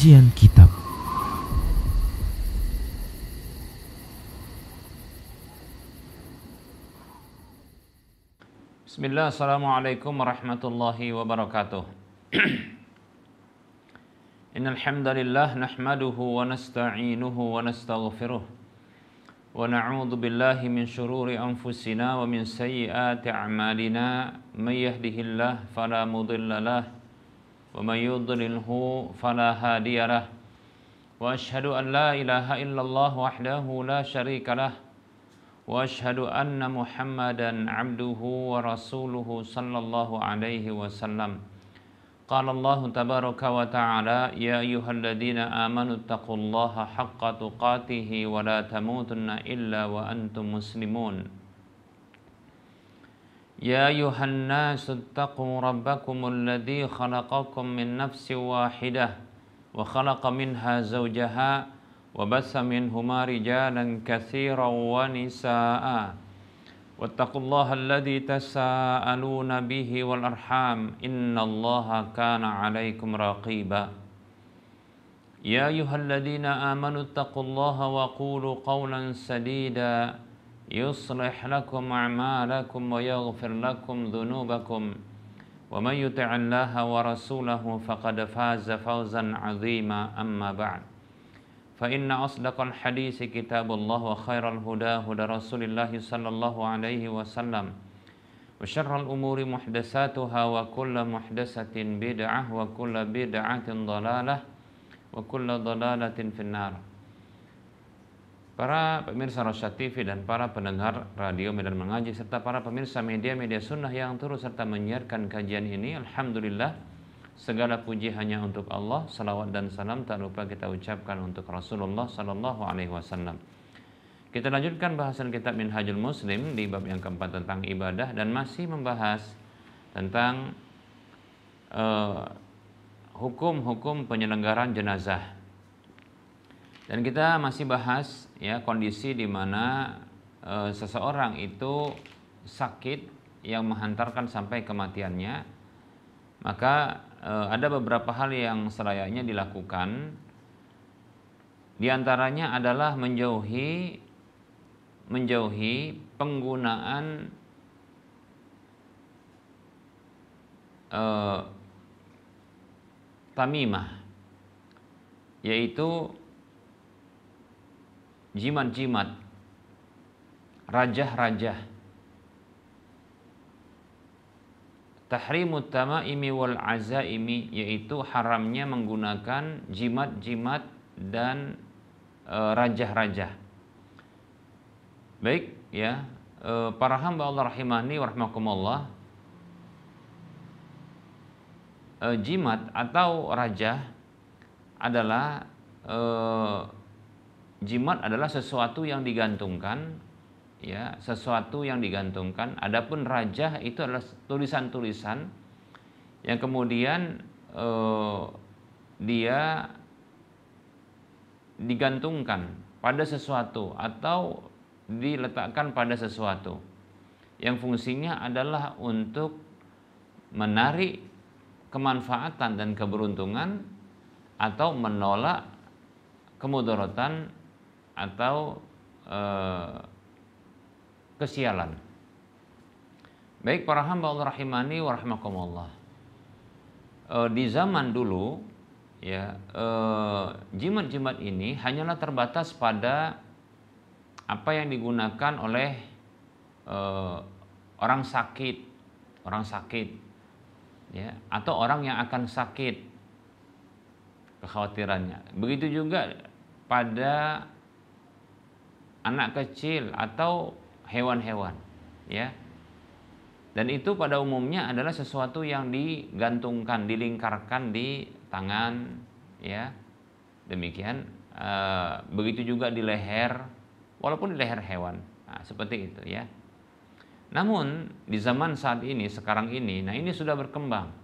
Kajian Kitab. Bismillah, assalamualaikum warahmatullahi wabarakatuh. Innal hamdalillah nahmaduhu wa nasta'inuhu wa nastaghfiruh wa na'udzu billahi min shururi anfusina wa min sayyiati a'malina may yahdihillahu fala mudilla lahu wa may yudlilhu fala hadiyalah wa asyhadu an la ilaha illallah wahdahu la syarika lah wa asyhadu anna Muhammadan abduhu wa rasuluhu sallallahu alaihi wasallam. Qala Allah tabaraka wa ta'ala, ya ayyuhalladzina amanu taqullaha haqqa tuqatih wa la tamutunna illa wa antum muslimun. Ya ayyuhan nasu taqu rabbakumul ladzi khalaqakum min nafsin wahidah wa khalaqa minha zawjaha وبث منهما رجالا كثيرا ونساء واتقوا الله الذي تساءلون به والأرحام إن الله كان عليكم رقيبا يا أيها الذين آمنوا اتقوا الله وقولوا قولا سديدا يصلح لكم أعمالكم ويغفر لكم ذنوبكم ومن يطع الله ورسوله فقد فاز فوزا عظيما أما بعد فإن أصدق الحديث كتاب الله وخير الهدى هدى رسول الله صلى الله عليه وسلم وشر الأمور محدثاتها وكل محدثة بدعة وكل بدعة ضلالة وكل ضلالة في النار. Para pemirsa Rosyad TV dan para pendengar radio Medan Mengaji serta para pemirsa media-media sunnah yang terus serta menyiarkan kajian ini, alhamdulillah segala puji hanya untuk Allah, salawat dan salam tak lupa kita ucapkan untuk Rasulullah sallallahu alaihi wasallam. Kita lanjutkan bahasan kitab Minhajul Muslim di bab yang keempat tentang ibadah dan masih membahas tentang hukum-hukum penyelenggaraan jenazah. Dan kita masih bahas ya kondisi di mana seseorang itu sakit yang menghantarkan sampai kematiannya, maka ada beberapa hal yang selayaknya dilakukan. Di antaranya adalah menjauhi penggunaan tamimah, yaitu jimat-jimat, rajah-rajah. Tahrimut tamaimi wal azaimi, yaitu haramnya menggunakan jimat-jimat dan rajah-rajah. Baik ya, para hamba Allah rahimani wa rahmakumullah, jimat atau rajah adalah jimat adalah sesuatu yang digantungkan, ya, sesuatu yang digantungkan. Adapun rajah itu adalah tulisan-tulisan yang kemudian dia digantungkan pada sesuatu atau diletakkan pada sesuatu yang fungsinya adalah untuk menarik kemanfaatan dan keberuntungan atau menolak kemudaratan atau kesialan. Baik para hamba Allah rahimani wa rahmakumullah, di zaman dulu ya, jimat-jimat ini hanyalah terbatas pada apa yang digunakan oleh orang sakit ya, atau orang yang akan sakit, kekhawatirannya. Begitu juga pada anak kecil atau hewan-hewan ya. Dan itu pada umumnya adalah sesuatu yang digantungkan, dilingkarkan di tangan ya. Demikian begitu juga di leher, walaupun di leher hewan. Nah, seperti itu ya. Namun di zaman saat ini, sekarang ini, nah ini sudah berkembang.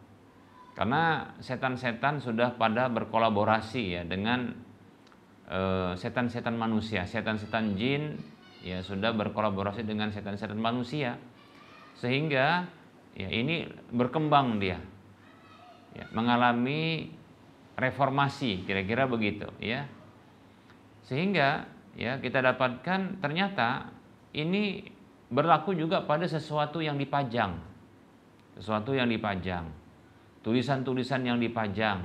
Karena setan-setan sudah pada berkolaborasi ya dengan setan-setan manusia, setan-setan jin ya sudah berkolaborasi dengan setan-setan manusia, sehingga ya ini berkembang dia ya, mengalami reformasi, kira-kira begitu ya. Sehingga ya kita dapatkan ternyata ini berlaku juga pada sesuatu yang dipajang. Sesuatu yang dipajang. Tulisan-tulisan yang dipajang.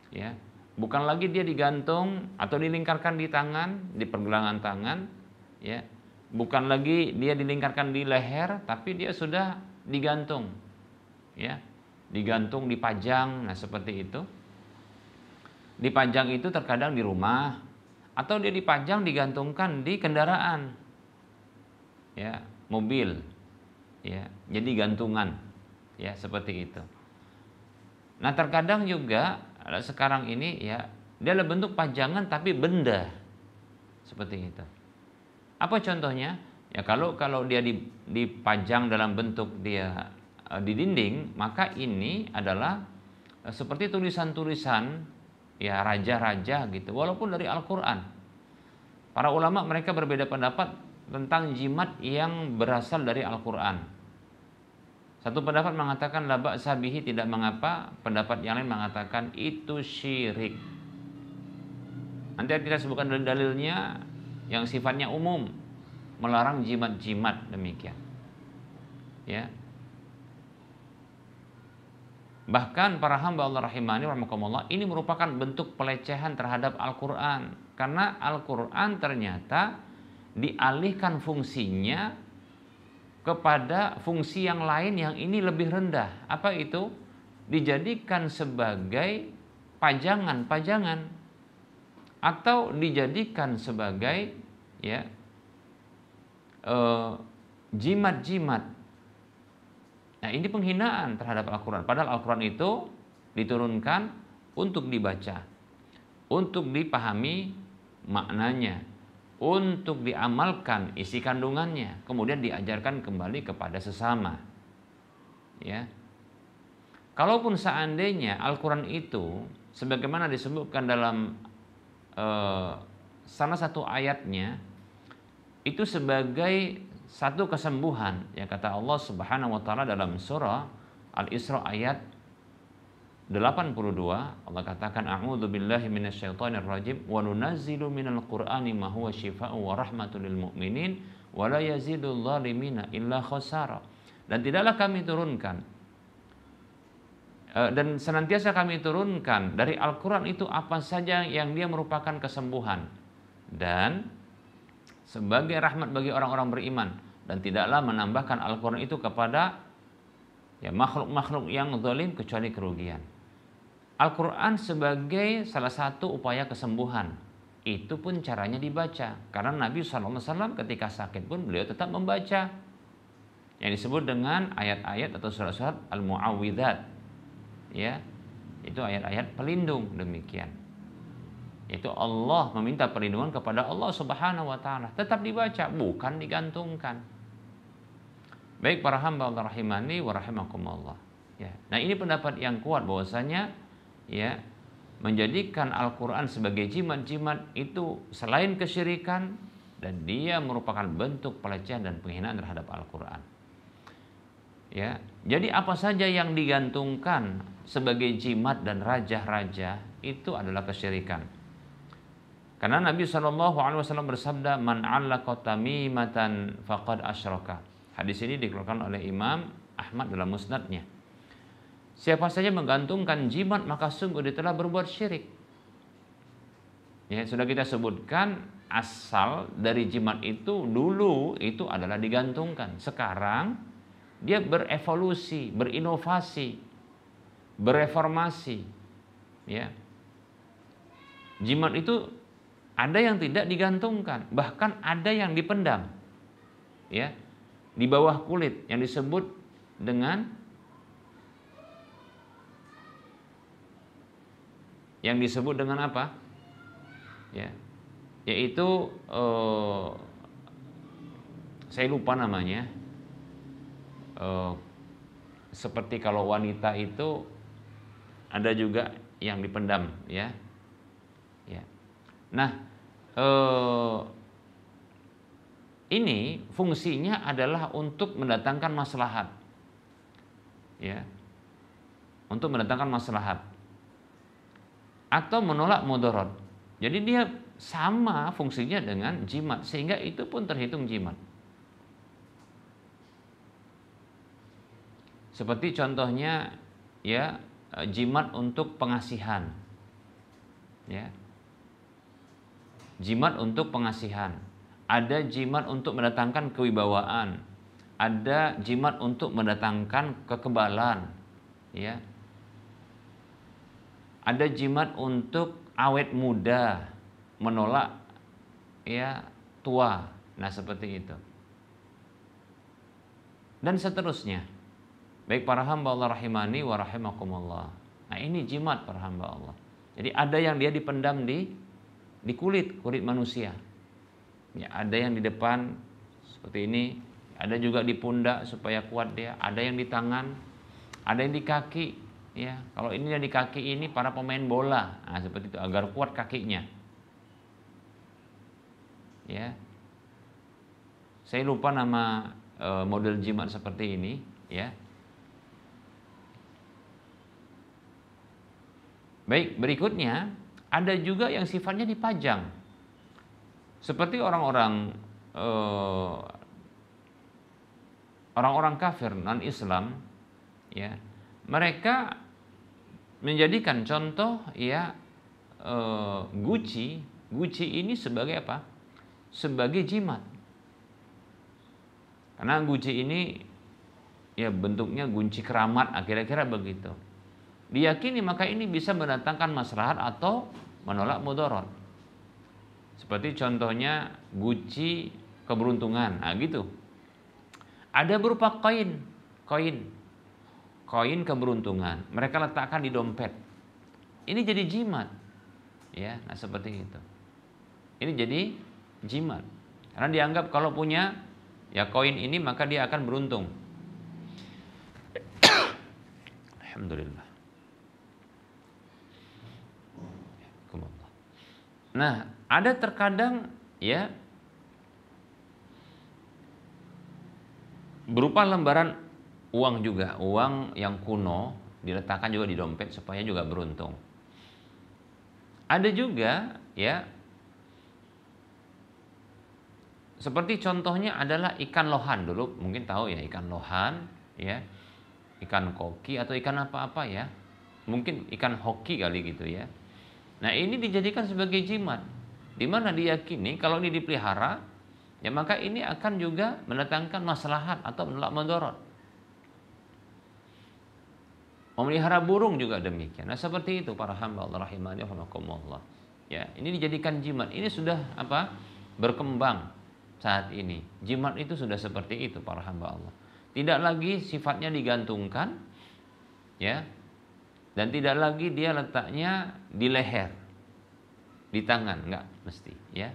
Ya. Bukan lagi dia digantung atau dilingkarkan di tangan, di pergelangan tangan, ya. Bukan lagi dia dilingkarkan di leher, tapi dia sudah digantung. Ya. Digantung, dipajang, nah seperti itu. Dipajang itu terkadang di rumah atau dia dipajang digantungkan di kendaraan. Ya, mobil. Ya, jadi gantungan. Ya, seperti itu. Nah, terkadang juga sekarang ini ya dia adalah bentuk pajangan tapi benda. Seperti itu. Apa contohnya? Ya kalau dia dipajang dalam bentuk dia di dinding, maka ini adalah seperti tulisan-tulisan ya raja-raja gitu, walaupun dari Al-Qur'an. Para ulama mereka berbeda pendapat tentang jimat yang berasal dari Al-Qur'an. Satu pendapat mengatakan la ba'sa bihi, tidak mengapa, pendapat yang lain mengatakan itu syirik. Nanti kita sebutkan dalil-dalilnya yang sifatnya umum, melarang jimat-jimat demikian. Ya. Bahkan para hamba Allah rahimani rahimakumullah, ini merupakan bentuk pelecehan terhadap Al-Qur'an. Karena Al-Qur'an ternyata dialihkan fungsinya kepada fungsi yang lain yang ini lebih rendah. Apa itu? Dijadikan sebagai pajangan-pajangan atau dijadikan sebagai ya jimat-jimat. Nah, ini penghinaan terhadap Al-Quran. Padahal Al-Quran itu diturunkan untuk dibaca, untuk dipahami maknanya, untuk diamalkan isi kandungannya, kemudian diajarkan kembali kepada sesama. Ya. Kalaupun seandainya Al-Quran itu, sebagaimana disebutkan dalam salah satu ayatnya, itu sebagai satu kesembuhan, ya kata Allah Subhanahu wa taala dalam surah Al-Isra ayat 82, Allah katakan a'udzu billahi minasyaitonir rajim wa nunazzilu minal qur'ani ma huwa syifaa'un wa rahmatul lil mu'minin wa la yazidul zalimina illa khasara. Dan tidaklah kami turunkan dan senantiasa kami turunkan dari Al-Qur'an itu apa saja yang dia merupakan kesembuhan dan sebagai rahmat bagi orang-orang beriman, dan tidaklah menambahkan Al-Quran itu kepada ya makhluk-makhluk yang zalim kecuali kerugian. Al-Quran sebagai salah satu upaya kesembuhan, itu pun caranya dibaca, karena Nabi SAW ketika sakit pun beliau tetap membaca yang disebut dengan ayat-ayat atau surat-surat al-mu'awwidzat, ya, itu ayat-ayat pelindung demikian. Itu Allah meminta perlindungan kepada Allah Subhanahu wa taala, tetap dibaca, bukan digantungkan. Baik para hamba Allah rahimani wa rahimakumullah. Ya. Nah, ini pendapat yang kuat bahwasanya ya menjadikan Al-Qur'an sebagai jimat-jimat itu selain kesyirikan dan dia merupakan bentuk pelecehan dan penghinaan terhadap Al-Qur'an. Ya. Jadi apa saja yang digantungkan sebagai jimat dan raja-raja itu adalah kesyirikan. Karena Nabi SAW bersabda, man 'allaqa tamimatan faqad asyraka. Hadis ini dikeluarkan oleh Imam Ahmad dalam musnadnya. Siapa saja menggantungkan jimat maka sungguh dia telah berbuat syirik. Ya, sudah kita sebutkan asal dari jimat itu dulu itu adalah digantungkan. Sekarang dia berevolusi, berinovasi, bereformasi. Ya. Jimat itu ada yang tidak digantungkan, bahkan ada yang dipendam, ya, di bawah kulit yang disebut dengan apa? Ya, yaitu saya lupa namanya. Seperti kalau wanita itu ada juga yang dipendam, ya. Ya. Nah, ini fungsinya adalah untuk mendatangkan maslahat, ya, untuk mendatangkan maslahat. atau menolak mudarat. Jadi dia sama fungsinya dengan jimat, sehingga itu pun terhitung jimat. Seperti contohnya ya, jimat untuk pengasihan. Ya. Jimat untuk pengasihan. Ada jimat untuk mendatangkan kewibawaan. Ada jimat untuk mendatangkan kekebalan. Ya. Ada jimat untuk awet muda, menolak ya tua. Nah, seperti itu. Dan seterusnya. Baik para hamba Allah rahimani wa rahimakumullah. Nah, ini jimat para hamba Allah. Jadi ada yang dia dipendam di kulit manusia. Ya, ada yang di depan seperti ini, ada juga di pundak supaya kuat dia, ada yang di tangan, ada yang di kaki. Ya, kalau ini yang di kaki ini para pemain bola, nah, seperti itu agar kuat kakinya. Ya, saya lupa nama model jimat seperti ini. Ya, baik, berikutnya ada juga yang sifatnya dipajang, seperti orang-orang kafir non Islam. Ya, mereka menjadikan contoh ya guci ini sebagai apa? Sebagai jimat. Karena guci ini ya bentuknya gunci keramat, kira-kira begitu. Diyakini maka ini bisa mendatangkan maslahat atau menolak mudarat. Seperti contohnya guci keberuntungan, nah gitu. Ada berupa koin keberuntungan, mereka letakkan di dompet. Ini jadi jimat. Ya, nah seperti itu. Ini jadi jimat. Karena dianggap kalau punya ya koin ini maka dia akan beruntung. Alhamdulillah. Nah, ada terkadang ya berupa lembaran uang juga, uang yang kuno diletakkan juga di dompet supaya juga beruntung. Ada juga ya seperti contohnya adalah ikan lohan. Dulu mungkin tahu ya ikan lohan, ya, ikan koki atau ikan apa-apa ya, mungkin ikan hoki kali gitu ya. Nah, ini dijadikan sebagai jimat, di mana diyakini kalau ini dipelihara ya maka ini akan juga mendatangkan maslahat atau menolak mudarat. Memelihara burung juga demikian. Nah, seperti itu para hamba Allah rahimani wa rahimakumullah. Ya, ini dijadikan jimat. Ini sudah apa? Berkembang saat ini. Jimat itu sudah seperti itu para hamba Allah. Tidak lagi sifatnya digantungkan, ya. Dan tidak lagi dia letaknya di leher, di tangan, enggak mesti, ya.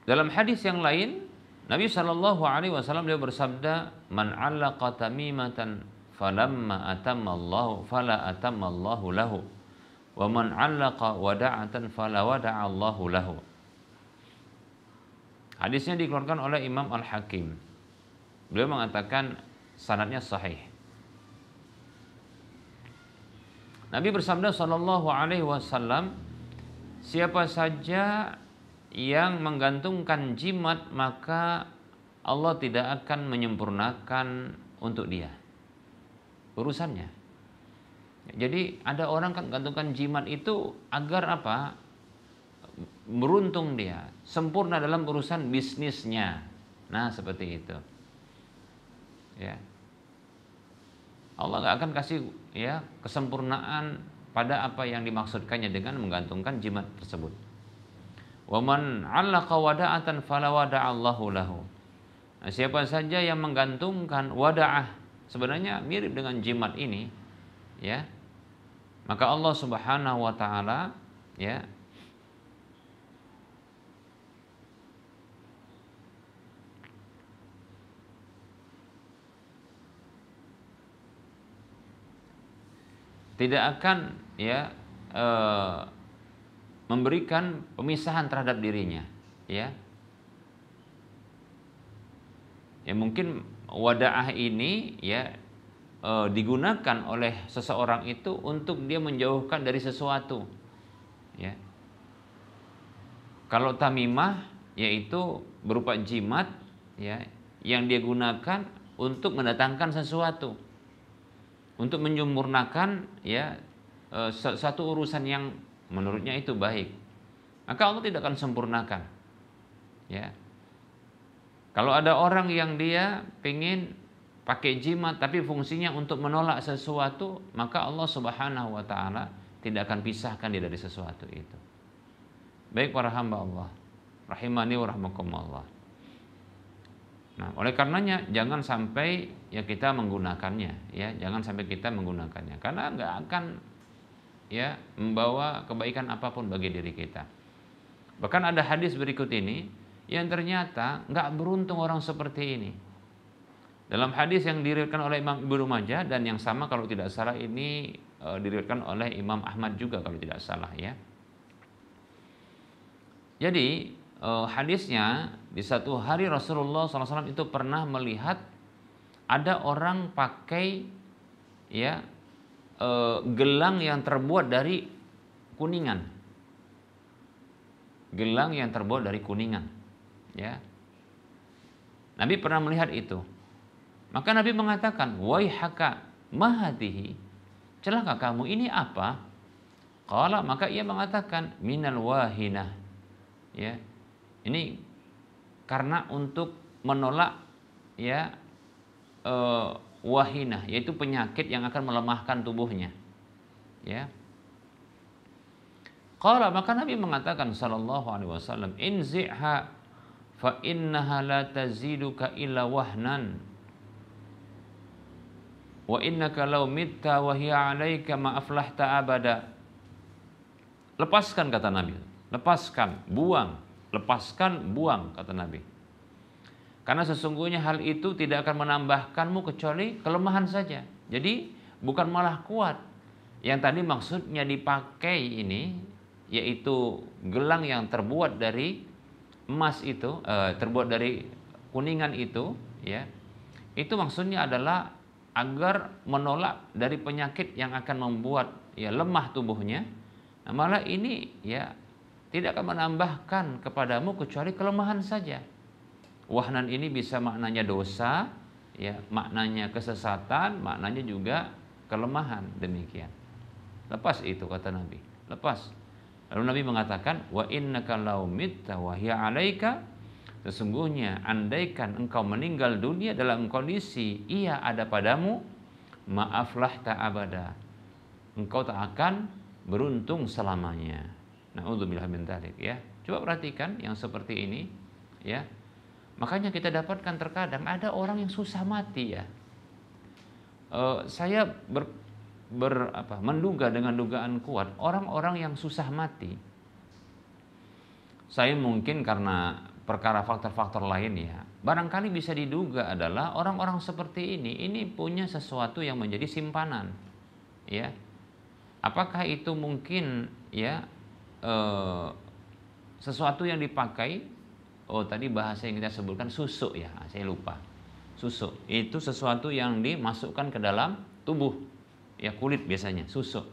Dalam hadis yang lain Nabi Shallallahu Alaihi Wasallam dia bersabda, "Man 'allaqa tamimatan falamma atammallahu fala atammallahu lahu, wa man 'allaqa wada'atan fala wada'allahu lahu." Hadisnya dikeluarkan oleh Imam Al-Hakim. Beliau mengatakan sanadnya sahih. Nabi bersabda Shallallahu Alaihi Wasallam, siapa saja yang menggantungkan jimat maka Allah tidak akan menyempurnakan untuk dia urusannya. Jadi ada orang kan gantungkan jimat itu agar apa? Beruntung dia, sempurna dalam urusan bisnisnya. Nah, seperti itu. Ya. Allah nggak akan kasih ya kesempurnaan pada apa yang dimaksudkannya dengan menggantungkan jimat tersebut. Wa man 'allaqa wada'atan fala wada'allahu lahu. Nah, siapa saja yang menggantungkan wada'ah, sebenarnya mirip dengan jimat ini, ya. Maka Allah Subhanahu wa taala ya tidak akan ya memberikan pemisahan terhadap dirinya, ya. Ya mungkin wadaah ini ya digunakan oleh seseorang itu untuk dia menjauhkan dari sesuatu, ya. Kalau tamimah yaitu berupa jimat, ya, yang dia gunakan untuk mendatangkan sesuatu, untuk menyempurnakan, ya, satu urusan yang menurutnya itu baik, maka Allah tidak akan sempurnakan, ya. Kalau ada orang yang dia pengen pakai jimat tapi fungsinya untuk menolak sesuatu, maka Allah Subhanahu wa taala tidak akan pisahkan dia dari sesuatu itu. Baik para hamba Allah, rahimani wa rahmakumullah. Nah, oleh karenanya jangan sampai ya kita menggunakannya, ya, jangan sampai kita menggunakannya karena nggak akan, ya, membawa kebaikan apapun bagi diri kita. Bahkan ada hadis berikut ini yang ternyata nggak beruntung orang seperti ini. Dalam hadis yang diriwayatkan oleh Imam Ibnu Majah dan yang sama kalau tidak salah ini diriwayatkan oleh Imam Ahmad juga kalau tidak salah, ya. Jadi hadisnya di satu hari Rasulullah SAW itu pernah melihat ada orang pakai, ya, gelang yang terbuat dari kuningan, gelang yang terbuat dari kuningan, ya. Nabi pernah melihat itu, maka Nabi mengatakan, waihaka mahadihi, celaka kamu, ini apa? Qala, maka ia mengatakan, minal wahinah, ya, ini karena untuk menolak, ya, wahinah, yaitu penyakit yang akan melemahkan tubuhnya, ya. Qala, maka Nabi mengatakan sallallahu alaihi wasallam, inzi'ha fa innaha la taziduka illa wahnan wa innaka law mitta wa hiya 'alaika ma aflahta abada. Lepaskan, kata Nabi. Lepaskan, buang, kata Nabi. Karena sesungguhnya hal itu tidak akan menambahkanmu kecuali kelemahan saja. Jadi bukan malah kuat. Yang tadi maksudnya dipakai ini, yaitu gelang yang terbuat dari emas itu, terbuat dari kuningan itu, ya. Itu maksudnya adalah agar menolak dari penyakit yang akan membuat, ya, lemah tubuhnya. Nah, malah ini, ya, tidak akan menambahkan kepadamu kecuali kelemahan saja. Wahnan ini bisa maknanya dosa, ya, maknanya kesesatan, maknanya juga kelemahan, demikian. Lepas itu, kata Nabi, lepas. Lalu Nabi mengatakan, wa innaka law mitta wa hiya 'alaika, sesungguhnya andaikan engkau meninggal dunia dalam kondisi ia ada padamu, maaflah tak abada, engkau tak akan beruntung selamanya. Na'udzubillah min dzalik, ya. Coba perhatikan yang seperti ini, ya. Makanya kita dapatkan terkadang ada orang yang susah mati, ya. Saya menduga dengan dugaan kuat orang-orang yang susah mati. Saya mungkin karena perkara faktor-faktor lain, ya. Barangkali bisa diduga adalah orang-orang seperti ini punya sesuatu yang menjadi simpanan, ya. Apakah itu mungkin, ya, sesuatu yang dipakai? Oh, tadi bahasa yang kita sebutkan susuk, ya, saya lupa. Susuk itu sesuatu yang dimasukkan ke dalam tubuh, ya, kulit biasanya, susuk.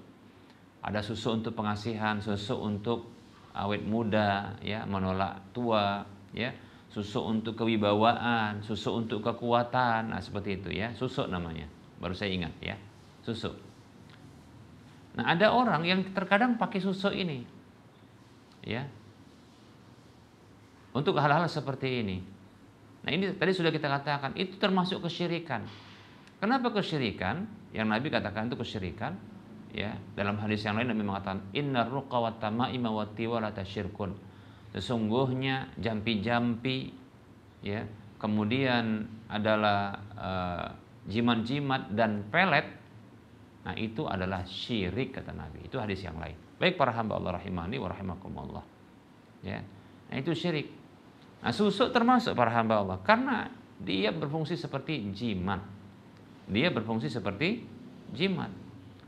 Ada susuk untuk pengasihan, susuk untuk awet muda, ya, menolak tua, ya, susuk untuk kewibawaan, susuk untuk kekuatan, nah seperti itu, ya, susuk namanya. Baru saya ingat, ya, susuk. Nah, ada orang yang terkadang pakai susuk ini, ya, untuk hal-hal seperti ini. Nah, ini tadi sudah kita katakan itu termasuk kesyirikan. Kenapa kesyirikan? Yang Nabi katakan itu kesyirikan, ya. Dalam hadis yang lain Nabi mengatakan, innar ruqa wat tamaima wat tiwalata syirkun. Sesungguhnya jampi-jampi, ya, kemudian adalah jimat-jimat dan pelet. Nah, itu adalah syirik, kata Nabi. Itu hadis yang lain. Baik para hamba Allah rahimani wa rahimakumullah, ya. Nah, itu syirik. Nah, susuk termasuk para hamba Allah karena dia berfungsi seperti jimat. Dia berfungsi seperti jimat.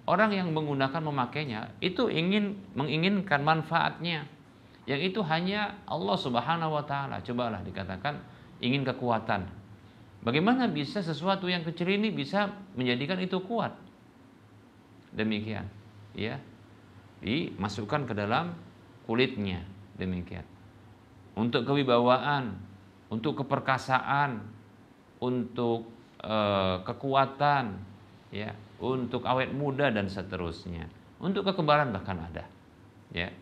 Orang yang menggunakan, memakainya itu menginginkan manfaatnya, yang itu hanya Allah Subhanahu wa taala. Cobalah dikatakan ingin kekuatan, Bagaimana bisa sesuatu yang kecil ini bisa menjadikan itu kuat? Demikian, ya. Dimasukkan ke dalam kulitnya, demikian. Untuk kewibawaan, untuk keperkasaan, untuk kekuatan, ya, untuk awet muda dan seterusnya. Untuk kekebalan bahkan ada, ya.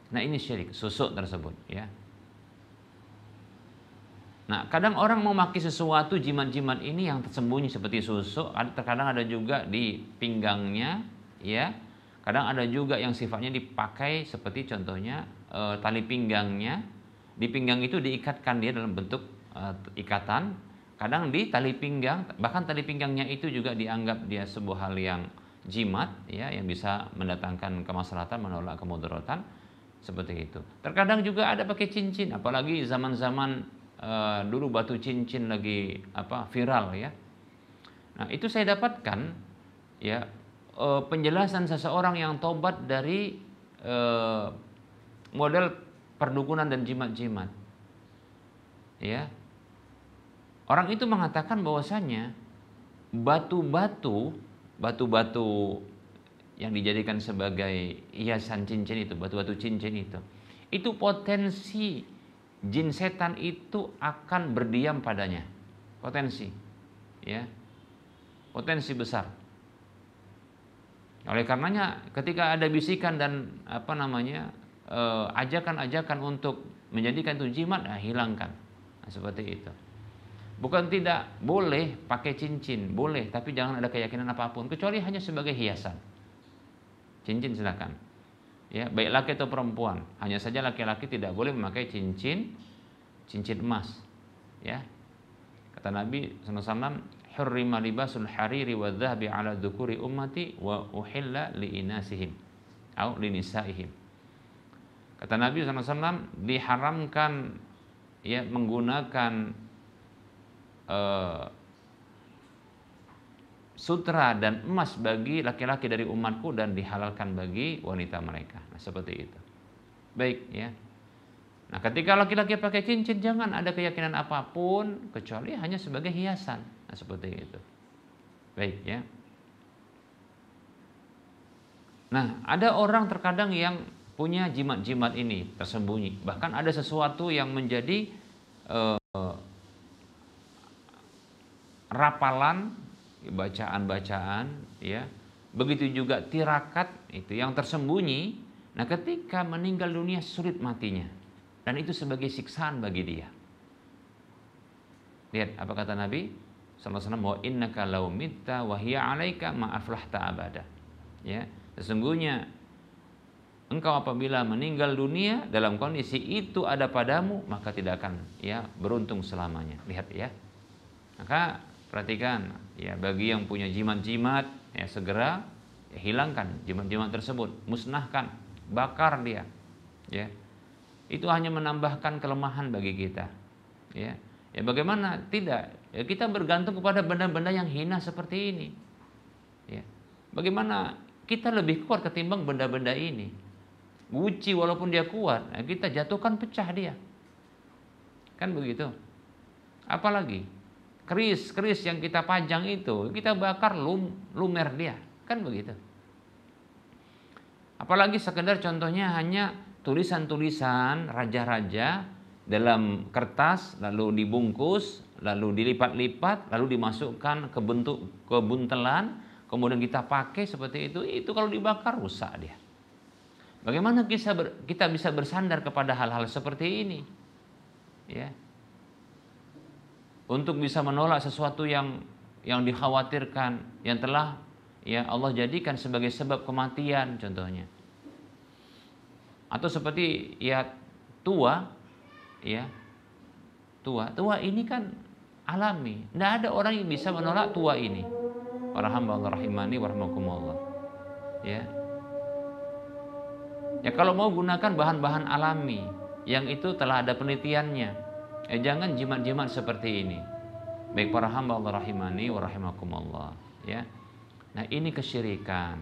Nah, ini syirik, susuk tersebut, ya. Nah, kadang orang mau memakai sesuatu jimat-jimat ini yang tersembunyi seperti susuk, terkadang ada juga di pinggangnya, ya. Kadang ada juga yang sifatnya dipakai seperti contohnya tali pinggangnya. Di pinggang itu diikatkan dia dalam bentuk ikatan. Kadang di tali pinggang, bahkan tali pinggangnya itu juga dianggap dia sebuah hal yang jimat, ya, yang bisa mendatangkan kemaslahatan, menolak kemudaratan, seperti itu. Terkadang juga ada pakai cincin, apalagi zaman-zaman dulu batu cincin lagi viral, ya. Nah, itu saya dapatkan, ya, penjelasan seseorang yang tobat dari model perdukunan dan jimat-jimat, ya. Orang itu mengatakan bahwasanya batu-batu yang dijadikan sebagai hiasan cincin itu, batu-batu cincin itu potensi jin setan itu akan berdiam padanya. Potensi, ya. Potensi besar. Oleh karenanya ketika ada bisikan dan ajakan-ajakan untuk menjadikan itu jimat, hilangkan. Nah, seperti itu. Bukan tidak boleh pakai cincin, boleh, tapi jangan ada keyakinan apapun kecuali hanya sebagai hiasan. Cincin silakan. Ya, baik laki atau perempuan. Hanya saja laki-laki tidak boleh memakai cincin emas. Ya. Kata Nabi SAW, "Hurrima libasul hariri wa dhahabi 'ala dzukuri ummati wa uhilla li inasihim au li nisaihim." Kata Nabi SAW, diharamkan, ya, menggunakan sutra dan emas bagi laki-laki dari umatku dan dihalalkan bagi wanita mereka. Nah, seperti itu. Baik, ya. Nah, ketika laki-laki pakai cincin, jangan ada keyakinan apapun kecuali hanya sebagai hiasan. Nah, seperti itu. Baik, ya. Nah, ada orang terkadang yang punya jimat-jimat ini tersembunyi. Bahkan ada sesuatu yang menjadi rapalan, bacaan-bacaan, ya. Begitu juga tirakat itu yang tersembunyi. Nah, ketika meninggal dunia sulit matinya. Dan itu sebagai siksaan bagi dia. Lihat apa kata Nabi sallallahu alaihi wasallam, "Wa innaka law mitta wa hiya 'alaika ma aflahta abada." Ya, sesungguhnya engkau apabila meninggal dunia dalam kondisi itu ada padamu, maka tidak akan, ya, beruntung selamanya. Lihat, ya. Maka perhatikan, ya, bagi yang punya jimat-jimat, ya, segera, ya, hilangkan jimat-jimat tersebut, musnahkan, bakar dia, ya. Itu hanya menambahkan kelemahan bagi kita, ya. Ya, bagaimana tidak? Ya, kita bergantung kepada benda-benda yang hina seperti ini, ya. Bagaimana kita lebih kuat ketimbang benda-benda ini? Guci walaupun dia kuat, kita jatuhkan pecah dia, kan begitu. Apalagi keris yang kita pajang itu kita bakar, lumer dia, kan begitu. Apalagi sekedar contohnya hanya tulisan-tulisan raja-raja dalam kertas, lalu dibungkus, lalu dilipat-lipat, lalu dimasukkan ke bentuk kebuntelan, kemudian kita pakai seperti itu kalau dibakar rusak dia. Bagaimana kita bisa bersandar kepada hal-hal seperti ini, ya, untuk bisa menolak sesuatu yang dikhawatirkan, yang telah, ya, Allah jadikan sebagai sebab kematian contohnya. Atau seperti, ya, tua ini kan alami. Tidak ada orang yang bisa menolak tua ini. Para hamba Allah rahimani wa rahimakumullah. Ya. Ya, kalau mau gunakan bahan-bahan alami yang itu telah ada penelitiannya. Jangan jimat-jimat seperti ini. Baik para hamba Allah rahimani wa rahimakumullah, ya. Nah, ini kesyirikan.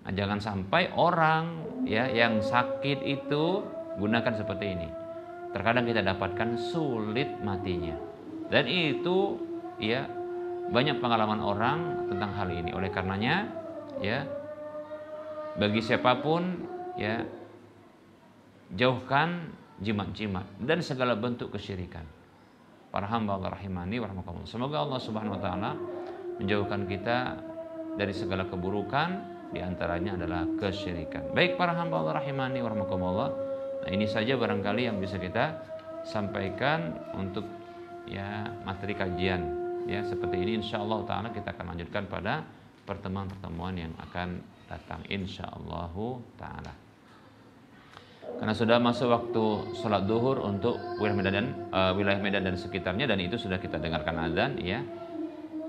Nah, jangan sampai orang, ya, yang sakit itu gunakan seperti ini. Terkadang kita dapatkan sulit matinya. Dan itu ya banyak pengalaman orang tentang hal ini. Oleh karenanya ya bagi siapapun ya jauhkan jimat-jimat dan segala bentuk kesyirikan. Para hamba Allah rahimani wa rahmakumullah. Semoga Allah Subhanahu wa taala menjauhkan kita dari segala keburukan, di antaranya adalah kesyirikan. Baik para hamba Allah rahimani wa rahmakumullah. Nah, ini saja barangkali yang bisa kita sampaikan untuk ya materi kajian ya seperti ini. Insyaallah taala kita akan lanjutkan pada pertemuan-pertemuan yang akan datang insyaallah taala. Karena sudah masuk waktu sholat duhur untuk wilayah Medan dan sekitarnya, dan itu sudah kita dengarkan azan ya.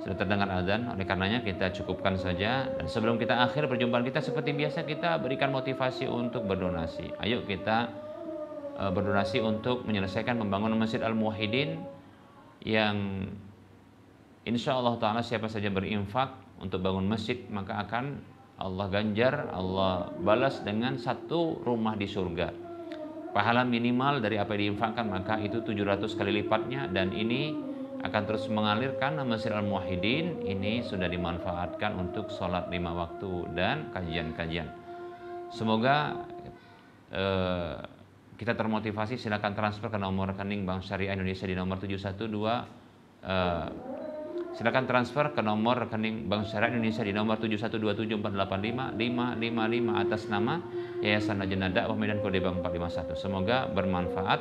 Sudah terdengar azan, oleh karenanya kita cukupkan saja. Dan sebelum kita akhir perjumpaan kita, seperti biasa kita berikan motivasi untuk berdonasi. Ayo kita berdonasi untuk menyelesaikan pembangunan Masjid Al-Muwahhidin yang insya Allah ta'ala siapa saja berinfak untuk bangun masjid maka akan Allah ganjar, Allah balas dengan satu rumah di surga. Pahala minimal dari apa yang diinfakkan maka itu 700 kali lipatnya, dan ini akan terus mengalir karena Masjid Al-Muwahhidin ini sudah dimanfaatkan untuk sholat 5 waktu dan kajian-kajian. Semoga kita termotivasi. Silakan transfer ke nomor rekening Bank Syariah Indonesia di nomor 712 silakan transfer ke nomor rekening Bank Syariah Indonesia di nomor 71274855555 atas nama Yayasan Lajnah Dakwah Medan kode Bank 451. Semoga bermanfaat.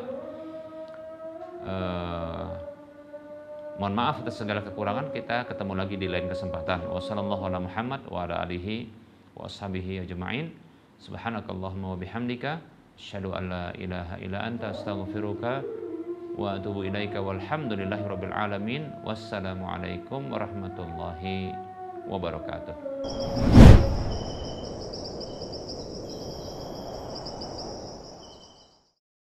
Mohon maaf atas segala kekurangan. Kita ketemu lagi di lain kesempatan. Wassalamualaikum warahmatullahi wabarakatuh wa ala alihi wa ashabihi ajma'in. Subhanakallahumma wa bihamdika asyhadu an la ilaha illa anta astaghfiruka wa atubu ilaika walhamdulillahi rabbil alamin. Wassalamualaikum warahmatullahi wabarakatuh.